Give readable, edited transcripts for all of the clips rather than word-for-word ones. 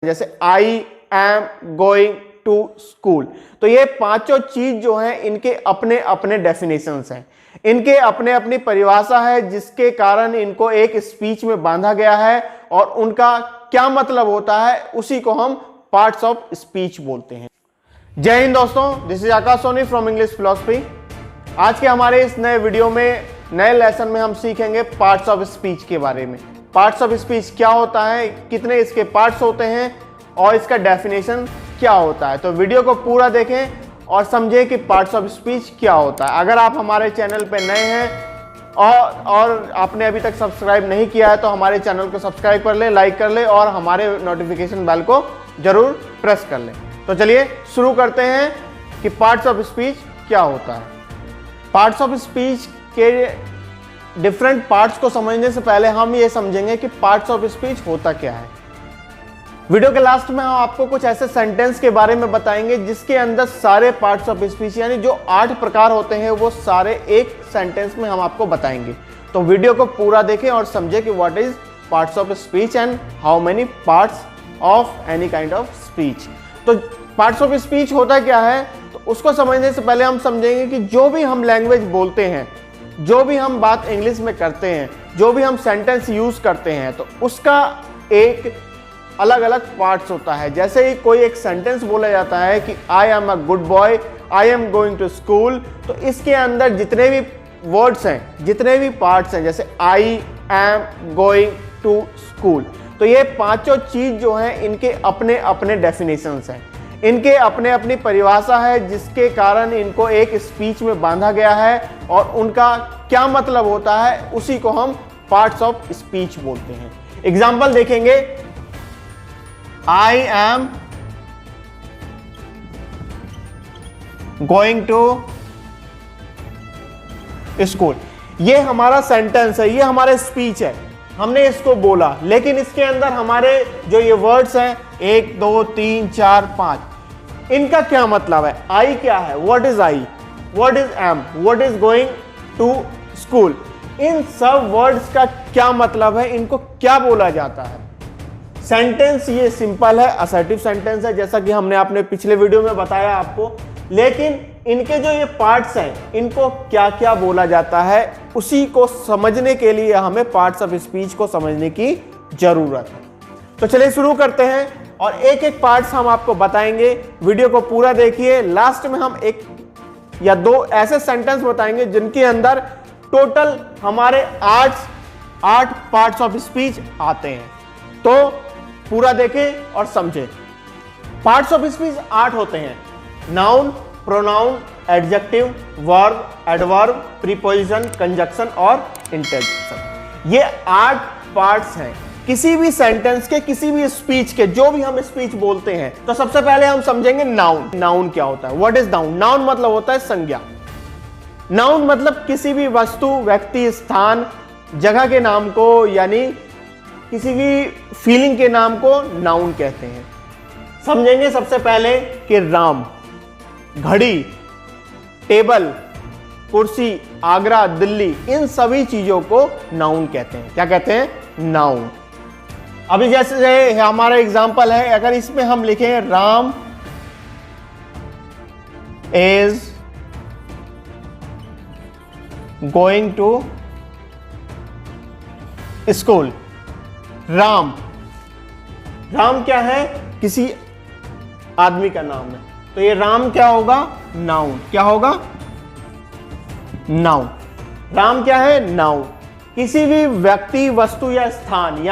जैसे I am going to school. तो ये पांचों चीज जो है इनके अपने अपने डेफिनेशंस हैं, इनके अपने अपनी परिभाषा है, जिसके कारण इनको एक स्पीच में बांधा गया है और उनका क्या मतलब होता है उसी को हम पार्ट्स ऑफ स्पीच बोलते हैं। जय हिंद दोस्तों, this is Akash Soni from English philosophy. आज के हमारे इस नए वीडियो में, नए लेसन में हम सीखेंगे पार्ट्स ऑफ स्पीच के बारे में। पार्ट्स ऑफ स्पीच क्या होता है, कितने इसके पार्ट्स होते हैं और इसका डेफिनेशन क्या होता है। तो वीडियो को पूरा देखें और समझें कि पार्ट्स ऑफ स्पीच क्या होता है। अगर आप हमारे चैनल पर नए हैं और आपने अभी तक सब्सक्राइब नहीं किया है तो हमारे चैनल को सब्सक्राइब कर लें, लाइक कर लें और हमारे नोटिफिकेशन बेल को जरूर प्रेस कर लें। तो चलिए शुरू करते हैं कि पार्ट्स ऑफ स्पीच क्या होता है। पार्ट्स ऑफ स्पीच के डिफरेंट पार्ट्स को समझने से पहले हम ये समझेंगे कि पार्ट्स ऑफ स्पीच होता क्या है। वीडियो के लास्ट में हम आपको कुछ ऐसे सेंटेंस के बारे में बताएंगे जिसके अंदर सारे पार्ट्स ऑफ स्पीच यानी जो 8 प्रकार होते हैं वो सारे एक सेंटेंस में हम आपको बताएंगे। तो वीडियो को पूरा देखें और समझें कि what is parts of speech and how many parts of any kind of speech. तो पार्ट्स ऑफ स्पीच होता क्या है, तो उसको समझने से पहले हम समझेंगे कि जो भी हम लैंग्वेज बोलते हैं, जो भी हम बात इंग्लिश में करते हैं, जो भी हम सेंटेंस यूज करते हैं, तो उसका एक अलग अलग पार्ट्स होता है। जैसे ही कोई एक सेंटेंस बोला जाता है कि I am a good boy, I am going to school, तो इसके अंदर जितने भी वर्ड्स हैं, जितने भी पार्ट्स हैं, जैसे I am going to school, तो ये पांचों चीज जो हैं इनके अपने अपने डेफिनेशंस हैं, इनके अपने अपनी परिभाषा है, जिसके कारण इनको एक स्पीच में बांधा गया है और उनका क्या मतलब होता है उसी को हम पार्ट्स ऑफ स्पीच बोलते हैं। एग्जाम्पल देखेंगे, I am going to school. ये हमारा सेंटेंस है, ये हमारा स्पीच है, हमने इसको बोला, लेकिन इसके अंदर हमारे जो ये वर्ड्स हैं 1 2 3 4 5, इनका क्या मतलब है। आई क्या है, what is I, what is am, what is going to school, इन सब वर्ड्स का क्या मतलब है, इनको क्या बोला जाता है। सेंटेंस ये सिंपल है, असर्टिव सेंटेंस है, जैसा कि हमने अपने पिछले वीडियो में बताया आपको, लेकिन इनके जो ये पार्ट्स हैं इनको क्या क्या बोला जाता है उसी को समझने के लिए हमें पार्ट्स ऑफ स्पीच को समझने की जरूरत है। तो चलिए शुरू करते हैं और एक एक पार्ट्स हम आपको बताएंगे। वीडियो को पूरा देखिए, लास्ट में हम 1 या 2 ऐसे सेंटेंस बताएंगे जिनके अंदर टोटल हमारे 8 पार्ट्स ऑफ स्पीच आते हैं। तो पूरा देखें और समझें। पार्ट्स ऑफ स्पीच 8 होते हैं, noun, pronoun, adjective, verb, adverb, preposition, conjunction और इंटरजेक्शन। ये 8 पार्ट्स हैं किसी भी सेंटेंस के, किसी भी स्पीच के, जो भी हम स्पीच बोलते हैं। तो सबसे पहले हम समझेंगे नाउन। नाउन क्या होता है, व्हाट इज नाउन। नाउन मतलब होता है संज्ञा। नाउन मतलब किसी भी वस्तु, व्यक्ति, स्थान, जगह के नाम को, यानी किसी भी फीलिंग के नाम को नाउन कहते हैं। समझेंगे सबसे पहले कि राम, घड़ी, टेबल, कुर्सी, आगरा, दिल्ली, इन सभी चीजों को नाउन कहते हैं। क्या कहते हैं, नाउन। अभी जैसे हमारा एग्जांपल है, अगर इसमें हम लिखें Ram is going to school. Ram, Ram क्या है, किसी आदमी का नाम है, तो ये राम क्या होगा, नाउन। क्या होगा, नाउन। राम क्या है, नाउन। किसी भी व्यक्ति, वस्तु या स्थान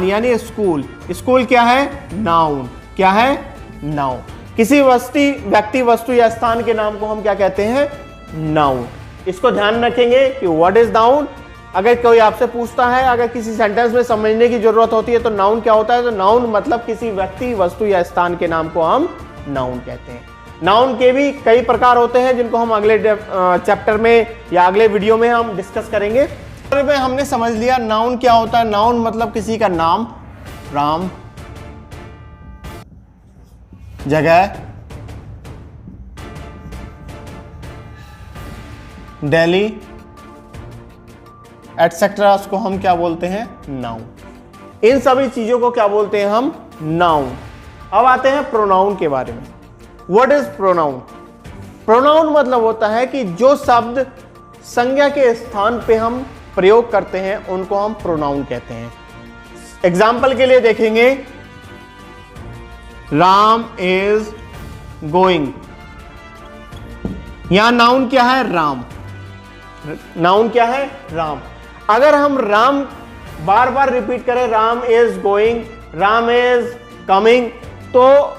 यानी स्कूल। स्कूल क्या है, नाउन। क्या है, नाउन। किसी व्यक्ति, वस्तु या स्थान के नाम को हम क्या कहते हैं, नाउन। इसको ध्यान रखेंगे कि व्हाट इज नाउन। अगर कोई आपसे पूछता है, अगर किसी सेंटेंस में समझने की जरूरत होती है तो नाउन क्या होता है, तो नाउन मतलब किसी व्यक्ति, वस्तु या स्थान के नाम को हम नाउन कहते हैं। नाउन के भी कई प्रकार होते हैं जिनको हम अगले चैप्टर में या अगले वीडियो में हम डिस्कस करेंगे। में हमने समझ लिया नाउन क्या होता है। नाउन मतलब किसी का नाम, राम, जगह, दिल्ली, एटसेट्रा, उसको हम क्या बोलते हैं, नाउन। इन सभी चीजों को क्या बोलते हैं हम, नाउन। अब आते हैं प्रोनाउन के बारे में। What is pronoun? प्रोनाउन मतलब होता है कि जो शब्द संज्ञा के स्थान पे हम प्रयोग करते हैं उनको हम प्रोनाउन कहते हैं। एग्जाम्पल के लिए देखेंगे, राम इज गोइंग। यहां नाउन क्या है? राम। नाउन क्या है? राम। अगर हम राम बार बार रिपीट करें, Ram is going, Ram is coming, तो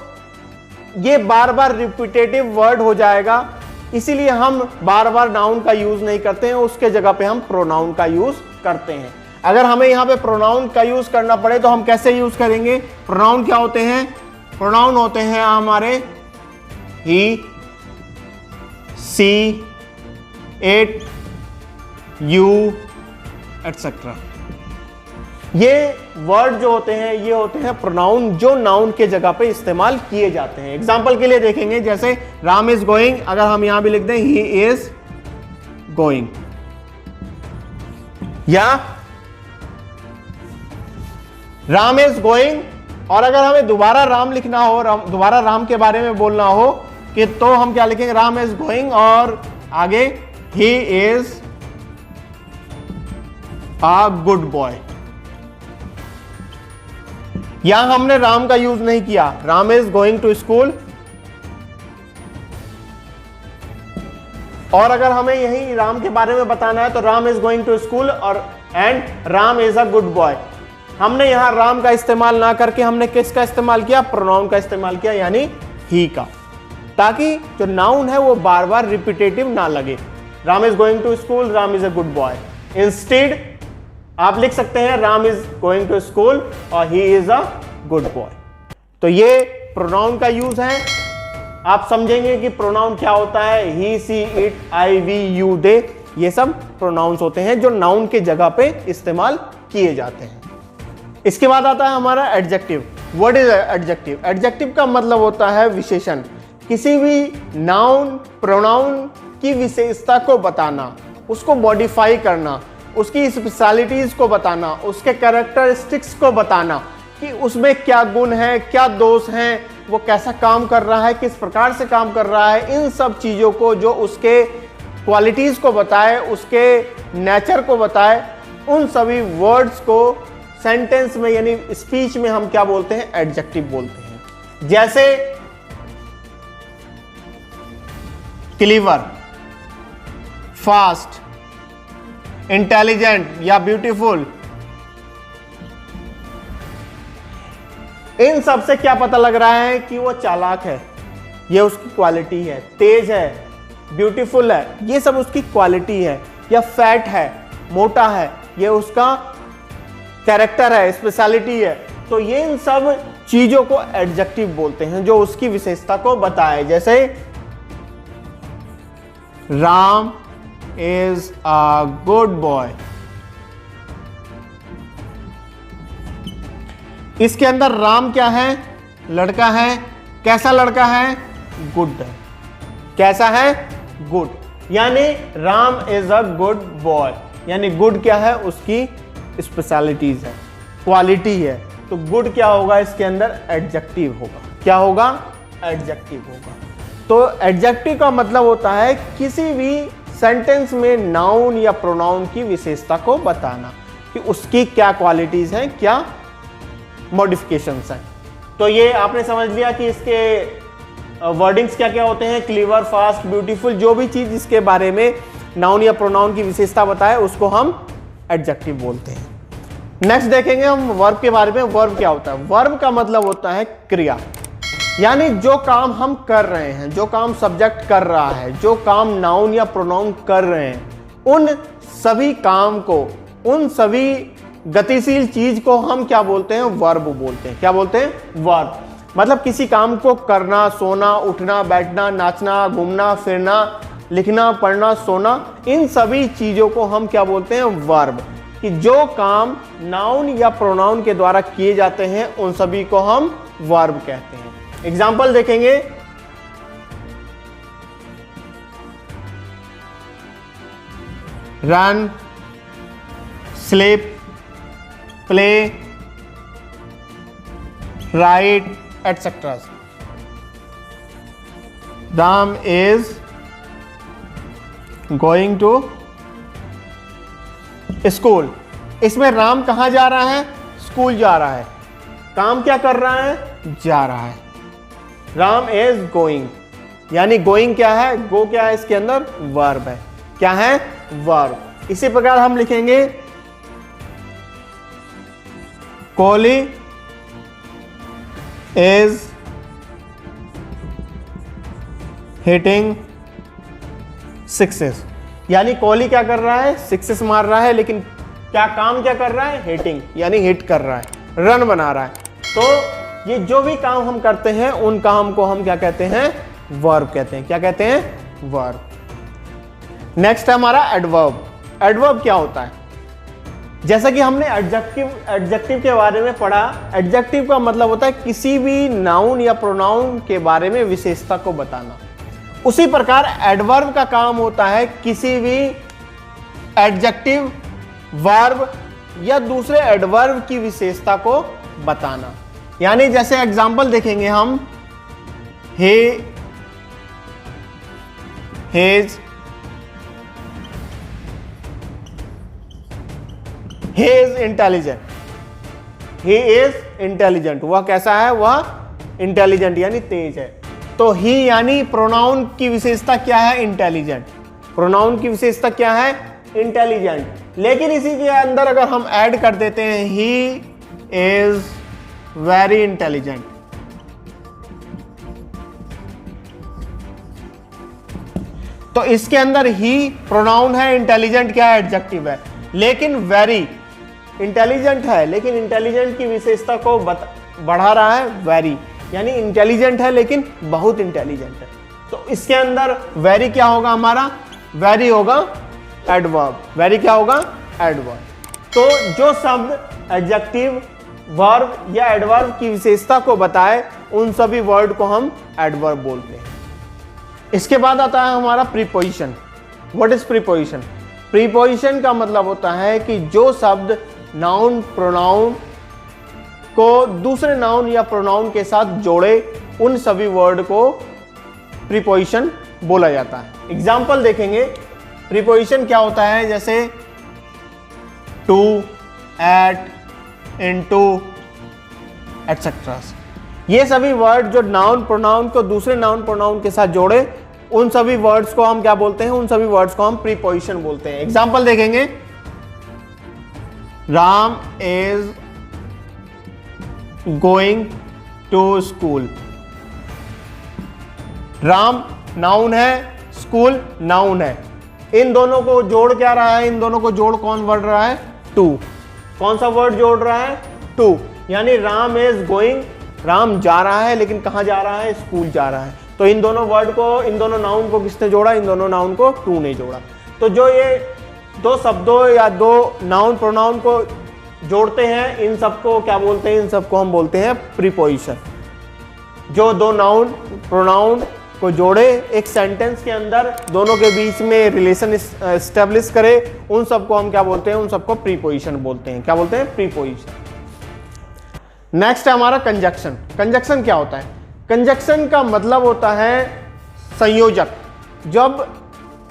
ये बार बार रिपीटेटिव वर्ड हो जाएगा, इसीलिए हम बार बार नाउन का यूज नहीं करते हैं, उसके जगह पे हम प्रोनाउन का यूज करते हैं। अगर हमें यहां पे प्रोनाउन का यूज करना पड़े तो हम कैसे यूज करेंगे? प्रोनाउन क्या होते हैं? प्रोनाउन होते हैं हमारे ही, सी, इट, यू एटसेट्रा। ये वर्ड जो होते हैं ये होते हैं प्रोनाउन, जो नाउन के जगह पे इस्तेमाल किए जाते हैं। एग्जाम्पल के लिए देखेंगे, जैसे राम इज गोइंग, अगर हम यहां भी लिख दें ही इज गोइंग, या राम इज गोइंग, और अगर हमें दोबारा राम लिखना हो, दोबारा राम के बारे में बोलना हो कि तो हम क्या लिखेंगे? राम इज गोइंग और आगे ही इज अ गुड बॉय। यहां हमने राम का यूज नहीं किया, Ram is going to school, और अगर हमें यही राम के बारे में बताना है तो Ram is going to school और and Ram is a good boy. हमने यहां राम का इस्तेमाल ना करके हमने किसका इस्तेमाल किया? प्रोनाउन का इस्तेमाल किया, यानी ही का, ताकि जो नाउन है वो बार बार रिपीटेटिव ना लगे। Ram is going to school, Ram is a good boy. Instead आप लिख सकते हैं Ram is going to school और he is a good boy. तो ये प्रोनाउन का यूज है। आप समझेंगे कि प्रोनाउन क्या होता है। ही, सी, इट, आई, वी, यू, दे, ये सब प्रोनाउंस होते हैं जो नाउन के जगह पे इस्तेमाल किए जाते हैं। इसके बाद आता है हमारा adjective. What is adjective? Adjective का मतलब होता है विशेषण। किसी भी नाउन, प्रोनाउन की विशेषता को बताना, उसको मॉडिफाई करना, उसकी स्पेशलिटीज को बताना, उसके कैरेक्टरिस्टिक्स को बताना कि उसमें क्या गुण है, क्या दोष हैं, वो कैसा काम कर रहा है, किस प्रकार से काम कर रहा है, इन सब चीज़ों को, जो उसके क्वालिटीज को बताए, उसके नेचर को बताए, उन सभी वर्ड्स को सेंटेंस में यानी स्पीच में हम क्या बोलते हैं? एडजेक्टिव बोलते हैं। जैसे क्लीवर, फास्ट, इंटेलिजेंट या ब्यूटीफुल, इन सब से क्या पता लग रहा है कि वो चालाक है, ये उसकी क्वालिटी है। तेज है, ब्यूटीफुल है, ये सब उसकी क्वालिटी है। या फैट है, मोटा है, ये उसका कैरेक्टर है, स्पेशलिटी है। तो ये इन सब चीजों को एडजेक्टिव बोलते हैं जो उसकी विशेषता को बताए। जैसे Ram is a good boy, इसके अंदर राम क्या है? लड़का है। कैसा लड़का है? गुड है। कैसा है? गुड। यानी Ram is a good boy, यानी गुड क्या है? उसकी स्पेशलिटीज है, क्वालिटी है। तो गुड क्या होगा? इसके अंदर एडजेक्टिव होगा। क्या होगा? एडजेक्टिव होगा। तो एडजेक्टिव का मतलब होता है किसी भी सेंटेंस में नाउन या प्रोनाउन की विशेषता को बताना कि उसकी क्या क्वालिटीज हैं, क्या मॉडिफिकेशंस हैं। तो ये आपने समझ लिया कि इसके वर्डिंग्स क्या क्या होते हैं। क्लीवर, फास्ट, ब्यूटीफुल, जो भी चीज जिसके बारे में नाउन या प्रोनाउन की विशेषता बताए उसको हम एडजेक्टिव बोलते हैं। नेक्स्ट देखेंगे हम वर्ब के बारे में। वर्ब क्या होता है? वर्ब का मतलब होता है क्रिया, यानी जो काम हम कर रहे हैं, जो काम सब्जेक्ट कर रहा है, जो काम नाउन या प्रोनाउन कर रहे हैं, उन सभी काम को, उन सभी गतिशील चीज को हम क्या बोलते हैं? वर्ब बोलते हैं। क्या बोलते हैं? वर्ब। मतलब किसी काम को करना, सोना, उठना, बैठना, नाचना, घूमना, फिरना, लिखना, पढ़ना, सोना, इन सभी चीजों को हम क्या बोलते हैं? वर्ब। कि जो काम नाउन या प्रोनाउन के द्वारा किए जाते हैं उन सभी को हम वर्ब कहते हैं। एग्जाम्पल देखेंगे, run, sleep, play, write, etcetera. Ram is going to school. इसमें राम कहां जा रहा है? स्कूल जा रहा है। काम क्या कर रहा है? जा रहा है। राम इज गोइंग, यानी गोइंग क्या है? गो क्या है? इसके अंदर वर्ब है। क्या है? वर्ब। इसी प्रकार हम लिखेंगे कोहली इज हिटिंग सिक्सेस, यानी कोहली क्या कर रहा है? सिक्सेस मार रहा है, लेकिन क्या काम क्या कर रहा है? हिटिंग, यानी हिट कर रहा है, रन बना रहा है। तो ये जो भी काम हम करते हैं उन काम को हम क्या कहते हैं? वर्ब कहते हैं। क्या कहते हैं? वर्ब। नेक्स्ट है हमारा एडवर्ब। एडवर्ब क्या होता है? जैसा कि हमने एडजेक्टिव के बारे में पढ़ा, एडजेक्टिव का मतलब होता है किसी भी नाउन या प्रोनाउन के बारे में विशेषता को बताना। उसी प्रकार एडवर्ब का काम होता है किसी भी एडजेक्टिव, वर्ब या दूसरे एडवर्ब की विशेषता को बताना। यानी जैसे एग्जांपल देखेंगे हम, he is intelligent. He is intelligent, वह कैसा है? वह इंटेलिजेंट यानी तेज है। तो ही यानी प्रोनाउन की विशेषता क्या है? इंटेलिजेंट। प्रोनाउन की विशेषता क्या है? इंटेलिजेंट। लेकिन इसी के अंदर अगर हम ऐड कर देते हैं ही इज वेरी इंटेलिजेंट, तो इसके अंदर ही प्रोनाउन है, इंटेलिजेंट क्या है? एडजेक्टिव है। लेकिन वेरी इंटेलिजेंट है, लेकिन इंटेलिजेंट की विशेषता को बढ़ा रहा है वेरी, यानी इंटेलिजेंट है लेकिन बहुत इंटेलिजेंट है। तो इसके अंदर वेरी क्या होगा हमारा? वेरी होगा एडवर्ब। वेरी क्या होगा? एडवर्ब। तो जो शब्द एडजेक्टिव, वर्ब या एडवर्ब की विशेषता को बताए उन सभी वर्ड को हम एडवर्ब बोलते हैं। इसके बाद आता है हमारा preposition. What is preposition? Preposition का मतलब होता है कि जो शब्द नाउन, प्रोनाउन को दूसरे नाउन या प्रोनाउन के साथ जोड़े उन सभी वर्ड को प्रीपोजिशन बोला जाता है। एग्जाम्पल देखेंगे प्रीपोजिशन क्या होता है, जैसे टू, एट, इनटू, एटसेट्रा। ये सभी वर्ड जो नाउन प्रोनाउन को दूसरे नाउन प्रोनाउन के साथ जोड़े उन सभी वर्ड्स को हम क्या बोलते हैं? उन सभी वर्ड्स को हम प्रीपोजिशन बोलते हैं। एग्जाम्पल देखेंगे, Ram is going to school. Ram noun है, स्कूल नाउन है। इन दोनों को जोड़ क्या रहा है? इन दोनों को जोड़ कौन बढ़ रहा है? टू। कौन सा वर्ड जोड़ रहा है? टू। यानी राम इज गोइंग, राम जा रहा है, लेकिन कहां जा रहा है? स्कूल जा रहा है। तो इन दोनों वर्ड को, इन दोनों नाउन को किसने जोड़ा? इन दोनों नाउन को टू ने जोड़ा। तो जो ये दो शब्दों या दो नाउन प्रोनाउन को जोड़ते हैं, इन सबको क्या बोलते हैं? इन सबको हम बोलते हैं प्रीपोजिशन। जो दो नाउन प्रोनाउन को जोड़े एक सेंटेंस के अंदर, दोनों के बीच में रिलेशन एस्टेब्लिश करे, उन सबको हम क्या बोलते हैं? उन सबको प्रीपोजिशन बोलते हैं। क्या बोलते हैं? प्रीपोजिशन। नेक्स्ट है हमारा कंजक्शन। कंजक्शन क्या होता है? कंजक्शन का मतलब होता है संयोजक। जब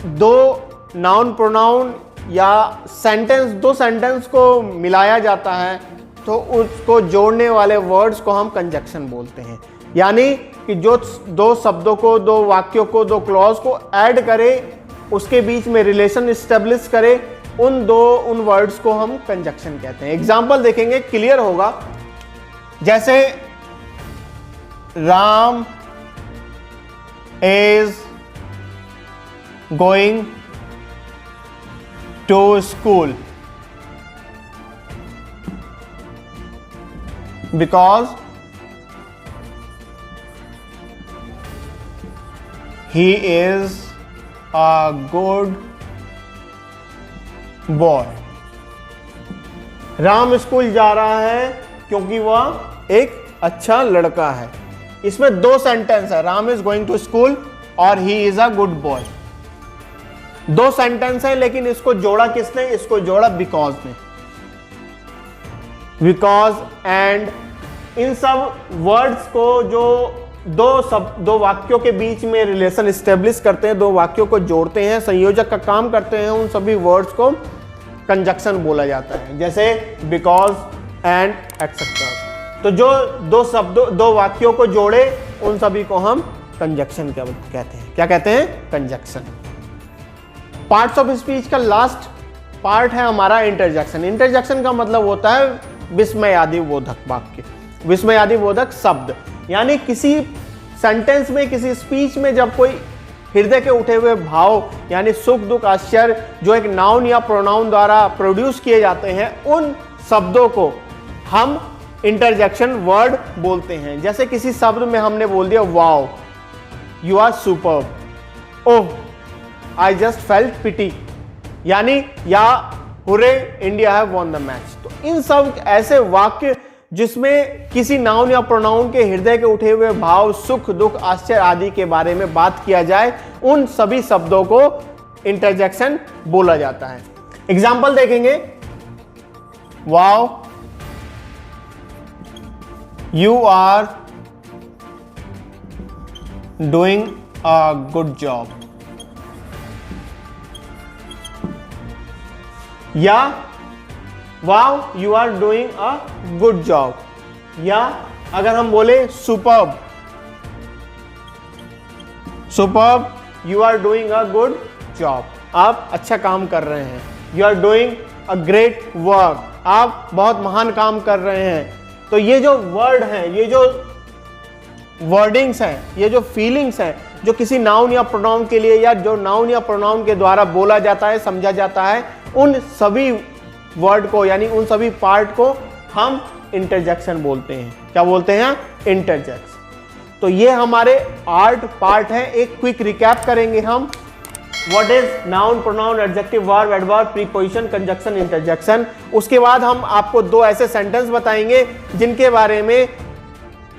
दो नाउन प्रोनाउन या सेंटेंस, दो सेंटेंस को मिलाया जाता है तो उसको जोड़ने वाले वर्ड्स को हम कंजक्शन बोलते हैं। यानी कि जो दो शब्दों को, दो वाक्यों को, दो क्लॉज को ऐड करे, उसके बीच में रिलेशन एस्टेब्लिश करे, उन वर्ड्स को हम कंजक्शन कहते हैं। एग्जाम्पल देखेंगे, क्लियर होगा। जैसे Ram is going to school because he is a good boy. Ram school जा रहा है क्योंकि वह एक अच्छा लड़का है। इसमें दो सेंटेंस है, Ram is going to school और he is a good boy. दो सेंटेंस है, लेकिन इसको जोड़ा किसने? इसको जोड़ा बिकॉज ने। बिकॉज एंड इन सब वर्ड्स को जो दो वाक्यों के बीच में रिलेशन स्टेब्लिश करते हैं, दो वाक्यों को जोड़ते हैं, संयोजक का काम करते हैं, उन सभी वर्ड्स को कंजक्शन बोला जाता है, जैसे बिकॉज एंड एक्सेट्रा। तो जो दो वाक्यों को जोड़े उन सभी को हम कंजक्शन कहते हैं। क्या कहते हैं? कंजक्शन। पार्ट्स ऑफ स्पीच का लास्ट पार्ट है हमारा इंटरजेक्शन। इंटरजेक्शन का मतलब होता है विस्मयादिबोधक वाक्य, विस्मयादिबोधक शब्द। यानी किसी सेंटेंस में, किसी स्पीच में जब कोई हृदय के उठे हुए भाव यानी सुख, दुख, आश्चर्य जो एक नाउन या प्रोनाउन द्वारा प्रोड्यूस किए जाते हैं, उन शब्दों को हम इंटरजेक्शन वर्ड बोलते हैं। जैसे किसी शब्द में हमने बोल दिया wow, you are superb, oh I just felt pity, यानी या hurray India have won the match. तो इन सब ऐसे वाक्य जिसमें किसी नाउन या प्रोनाउन के हृदय के उठे हुए भाव, सुख, दुख, आश्चर्य आदि के बारे में बात किया जाए, उन सभी शब्दों को इंटरजेक्शन बोला जाता है। एग्जाम्पल देखेंगे, wow you are doing a good job, या wow you are doing a good job, या अगर हम बोले superb, superb you are doing a good job, आप अच्छा काम कर रहे हैं। You are doing a great work, आप बहुत महान काम कर रहे हैं। तो ये जो वर्ड हैं, ये जो वर्डिंग्स हैं, ये जो फीलिंग्स हैं, जो किसी नाउन या प्रोनाउन के लिए या जो नाउन या प्रोनाउन के द्वारा बोला जाता है, समझा जाता है, उन सभी वर्ड को यानी उन सभी पार्ट को हम इंटरजेक्शन बोलते हैं। क्या बोलते हैं? इंटरजेक्शन। तो ये हमारे 8 पार्ट है। एक क्विक रिकैप करेंगे हम। What is noun, pronoun, adjective, verb, adverb, preposition, conjunction, interjection. उसके बाद हम आपको 2 ऐसे सेंटेंस बताएंगे जिनके बारे में,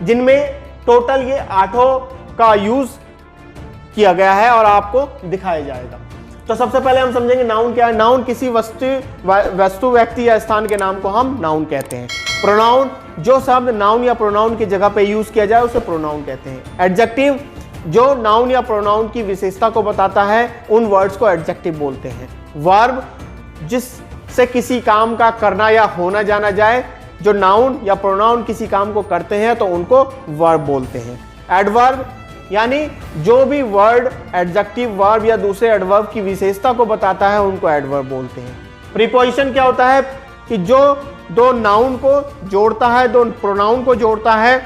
जिनमें टोटल ये 8 का यूज किया गया है और आपको दिखाया जाएगा। तो सबसे पहले हम समझेंगे नाउन क्या है। नाउन किसी वस्तु, व्यक्ति या स्थान के नाम को हम नाउन कहते हैं। प्रोनाउन, जो शब्द नाउन या प्रोनाउन की जगह पे यूज किया जाए उसे प्रोनाउन कहते हैं। एडजेक्टिव, जो नाउन या प्रोनाउन की विशेषता को बताता है, उन वर्ड्स को एडजेक्टिव बोलते हैं। वर्ब, जिससे किसी काम का करना या होना जाना जाए, जो नाउन या प्रोनाउन किसी काम को करते हैं तो उनको वर्ब बोलते हैं। एडवर्ब, यानी जो भी वर्ड एडजेक्टिव, वर्ब या दूसरे एडवर्ब की विशेषता को बताता है उनको एडवर्ब बोलते हैं। प्रीपोजिशन क्या होता है कि जो 2 नाउन को जोड़ता है, 2 प्रोनाउन को जोड़ता है,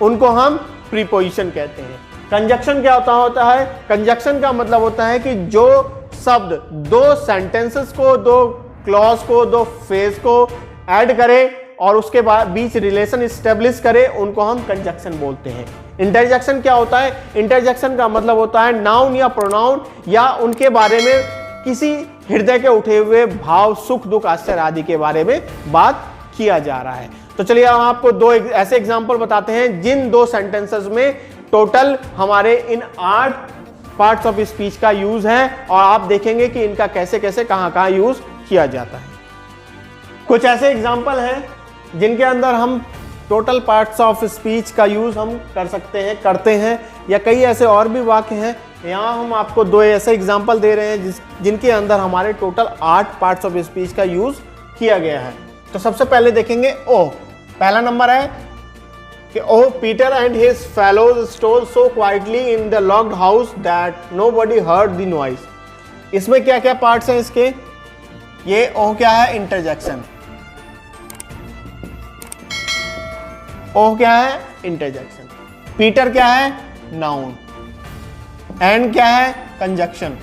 उनको हम प्रीपोजिशन कहते हैं। कंजक्शन क्या होता है? कंजक्शन का मतलब होता है कि जो शब्द 2 सेंटेंसेस को, 2 क्लॉज को, 2 फ्रेज को ऐड करे और उसके बाद बीच रिलेशन स्टेब्लिश करे, उनको हम कंजक्शन बोलते हैं। इंटरजेक्शन क्या होता है? इंटरजेक्शन का मतलब होता है नाउन या प्रोनाउन या उनके बारे में किसी हृदय के उठे हुए भाव, सुख, दुख, आश्चर्य आदि के बारे में बात किया जा रहा है। तो चलिए हम आपको 2 ऐसे एग्जाम्पल बताते हैं जिन 2 सेंटेंसेस में टोटल हमारे इन 8 पार्ट्स ऑफ स्पीच का यूज है और आप देखेंगे कि इनका कैसे कैसे कहां यूज किया जाता है। कुछ ऐसे एग्जाम्पल हैं जिनके अंदर हम टोटल पार्ट्स ऑफ स्पीच का यूज हम कर सकते हैं, करते हैं, या कई ऐसे और भी वाक्य हैं। यहाँ हम आपको 2 ऐसे एग्जाम्पल दे रहे हैं जिनके अंदर हमारे टोटल 8 पार्ट्स ऑफ स्पीच का यूज किया गया है। तो सबसे पहले देखेंगे ओह। पहला नंबर है कि oh Peter and his fellows stole so quietly in the locked house that nobody heard the noise. इसमें क्या क्या पार्ट्स हैं इसके? ये ओह क्या है? इंटरजेक्शन। ओह क्या है? इंटरजेक्शन। पीटर क्या है? नाउन। एंड क्या है? कंजक्शन।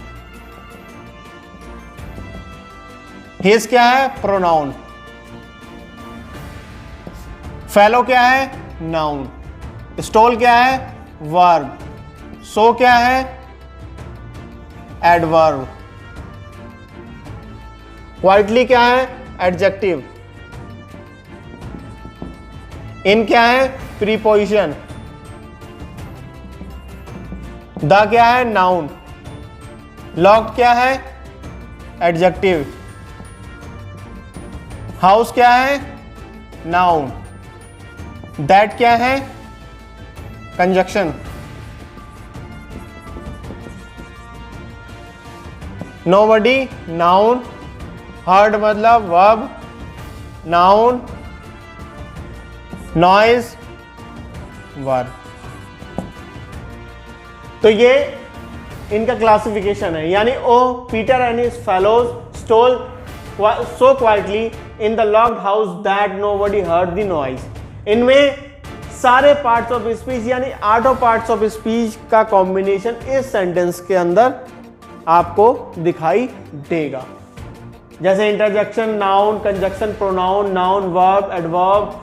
हिज क्या है? प्रोनाउन। फेलो क्या है? नाउन। स्टोल क्या है? वर्ब। सो क्या है? एडवर्ब। क्वाइटली क्या है? एडजेक्टिव। इन क्या है? प्रीपोजिशन। द क्या है? नाउन। लॉक्ड क्या है? एडजेक्टिव। हाउस क्या है? नाउन। दैट क्या है? कंजक्शन। नोबडी नाउन, हर्ड मतलब वर्ब, नाउन, नॉइज वर्ब। तो ये इनका क्लासिफिकेशन है, यानी oh Peter and his fellows stole so quietly in the locked house that nobody heard the noise. इनमें सारे पार्ट्स ऑफ स्पीच यानी 8 पार्ट्स ऑफ स्पीच का कॉम्बिनेशन इस सेंटेंस के अंदर आपको दिखाई देगा, जैसे interjection, noun, conjunction, pronoun, noun, verb, adverb,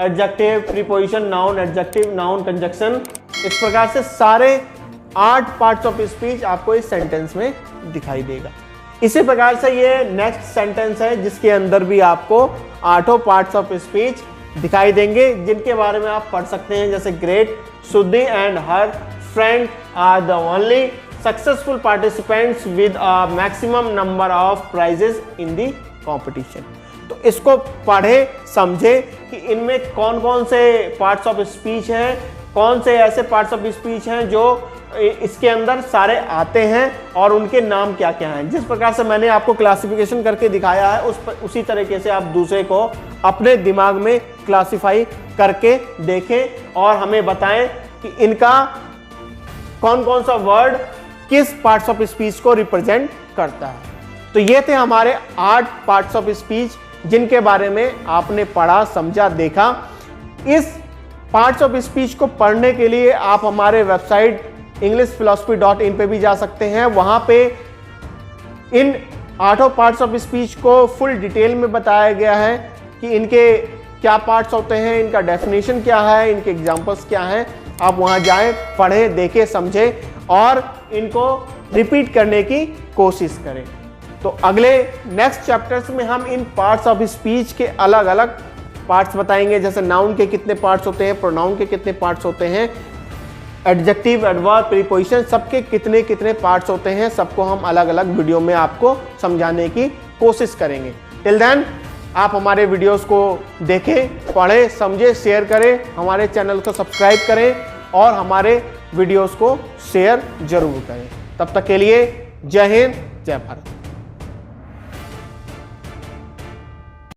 adjective, preposition, noun, adjective, noun, conjunction. इस प्रकार से सारे 8 पार्ट्स ऑफ स्पीच आपको इस सेंटेंस में दिखाई देगा। इसी प्रकार से ये नेक्स्ट सेंटेंस है जिसके अंदर भी आपको 8 पार्ट्स ऑफ स्पीच दिखाई देंगे, जिनके बारे में आप पढ़ सकते हैं, जैसे great, Suddhi and her friend are the only successful participants with a maximum number of prizes in the competition. तो इसको पढ़े समझे कि इनमें कौन कौन से पार्ट्स ऑफ स्पीच हैं, कौन से ऐसे पार्ट्स ऑफ स्पीच हैं जो इसके अंदर सारे आते हैं और उनके नाम क्या क्या हैं। जिस प्रकार से मैंने आपको क्लासिफिकेशन करके दिखाया है उसी तरीके से आप दूसरे को अपने दिमाग में क्लासिफाई करके देखें और हमें बताएं कि इनका कौन कौन सा वर्ड किस पार्ट्स ऑफ स्पीच को रिप्रेजेंट करता है। तो ये थे हमारे 8 पार्ट्स ऑफ स्पीच जिनके बारे में आपने पढ़ा, समझा, देखा। इस पार्ट्स ऑफ स्पीच को पढ़ने के लिए आप हमारे वेबसाइट englishphilosophy.in पे भी जा सकते हैं। वहां पे इन 8 पार्ट्स ऑफ स्पीच को फुल डिटेल में बताया गया है कि इनके क्या पार्ट्स होते हैं, इनका डेफिनेशन क्या है, इनके एग्जांपल्स क्या हैं। आप वहां जाएं, पढ़ें, देखें, समझें और इनको रिपीट करने की कोशिश करें। तो अगले नेक्स्ट चैप्टर्स में हम इन पार्ट्स ऑफ स्पीच के अलग अलग पार्ट्स बताएंगे, जैसे नाउन के कितने पार्ट्स होते हैं, प्रोनाउन के कितने पार्ट्स होते हैं, एडजेक्टिव, एडवर्ब, प्रीपोजिशन, सबके कितने कितने पार्ट्स होते हैं, सबको हम अलग अलग वीडियो में आपको समझाने की कोशिश करेंगे। टिल देन आप हमारे वीडियोस को देखें, पढ़ें, समझें, शेयर करें, हमारे चैनल को सब्सक्राइब करें और हमारे वीडियोस को शेयर जरूर करें। तब तक के लिए जय हिंद, जय भारत।